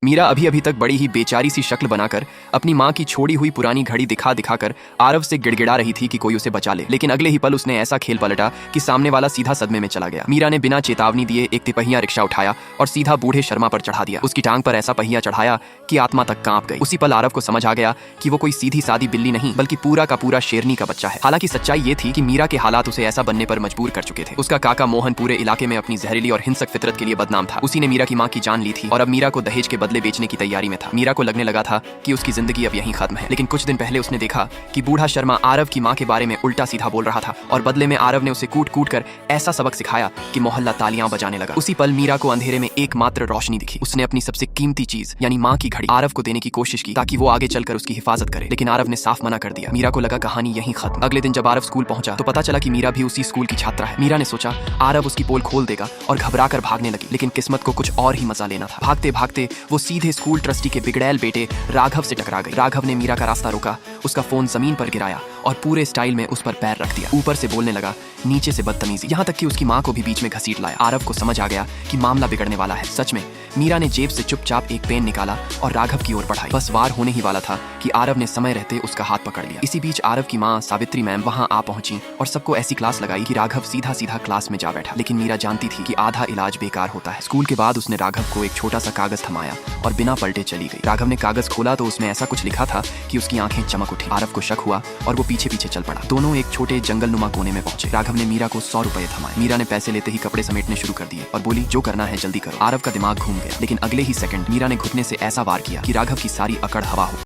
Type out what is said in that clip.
मीरा अभी अभी तक बड़ी ही बेचारी सी शक्ल बनाकर अपनी माँ की छोड़ी हुई पुरानी घड़ी दिखा दिखाकर आरव से गिड़गिड़ा रही थी कि कोई उसे बचा ले, लेकिन अगले ही पल उसने ऐसा खेल पलटा कि सामने वाला सीधा सदमे में चला गया। मीरा ने बिना चेतावनी दिए एक तिपहिया रिक्शा उठाया और सीधा बूढ़े शर्मा पर चढ़ा दिया। उसकी टांग पर ऐसा पहिया चढ़ाया कि आत्मा तक कांप गई। उसी पल आरव को समझ आ गया कि वो कोई सीधी सादी बिल्ली नहीं बल्कि पूरा का पूरा शेरनी का बच्चा है। हालांकि सच्चाई ये थी कि मीरा के हालात उसे ऐसा बनने पर मजबूर कर चुके थे। उसका काका मोहन पूरे इलाके में अपनी जहरीली और हिंसक फितरत के लिए बदनाम था। उसी ने मीरा की माँ की जान ली थी और अब मीरा को दहेज के बदले बेचने की तैयारी में था। मीरा को लगने लगा था कि उसकी जिंदगी अब यहीं खत्म है, लेकिन कुछ दिन पहले उसने देखा कि बूढ़ा शर्मा आरव की माँ के बारे में उल्टा सीधा बोल रहा था और बदले में आरव ने उसे कूट कूट कर ऐसा सबक सिखाया कि मोहल्ला तालियां बजाने लगा। उसी पल मीरा को अंधेरे में एकमात्र रोशनी दिखी। उसने अपनी सबसे कीमती चीज यानी माँ की घड़ी आरव को देने की कोशिश की ताकि वो आगे चलकर उसकी हिफाजत करे, लेकिन आरव ने साफ मना कर दिया। मीरा को लगा कहानी यहीं खत्म। अगले दिन जब आरव स्कूल पहुंचा तो पता चला कि मीरा भी उसी स्कूल की छात्रा है। मीरा ने सोचा आरव उसकी पोल खोल देगा और घबरा कर भागने लगी, लेकिन किस्मत को कुछ और ही मजा लेना था। भागते भागते वो सीधे स्कूल ट्रस्टी के बिगड़ैल बेटे राघव से टकरा गई। राघव ने मीरा का रास्ता रोका, उसका फोन जमीन पर गिराया और पूरे स्टाइल में उस पर पैर रख दिया। ऊपर से बोलने लगा, नीचे से बदतमीजी, यहाँ तक कि उसकी माँ को भी बीच में घसीट लाया। आरव को समझ आ गया कि मामला बिगड़ने वाला है। सच में मीरा ने जेब से चुपचाप एक पेन निकाला और राघव की ओर बढ़ाई। बस वार होने ही वाला था कि आरव ने समय रहते उसका हाथ पकड़ लिया। इसी बीच आरव की माँ सावित्री मैम वहां आ पहुंची और सबको ऐसी क्लास लगाई कि राघव सीधा सीधा क्लास में जा बैठा। लेकिन मीरा जानती थी कि आधा इलाज बेकार होता है। स्कूल के बाद उसने राघव को एक छोटा सा कागज थमाया और बिना पलटे चली गई। राघव ने कागज खोला तो उसमें ऐसा कुछ लिखा था कि उसकी आंखें चमक उठी। आरव को शक हुआ और वो पीछे पीछे चल पड़ा। दोनों एक छोटे जंगलनुमा कोने में पहुंचे। राघव ने मीरा को 100 रुपए थमाए। मीरा ने पैसे लेते ही कपड़े समेटने शुरू कर दिए और बोली, जो करना है जल्दी करो। आरव का दिमाग घूम गया, लेकिन अगले ही सेकंड मीरा ने घुटने से ऐसा वार किया कि राघव की सारी अकड़ हवा हो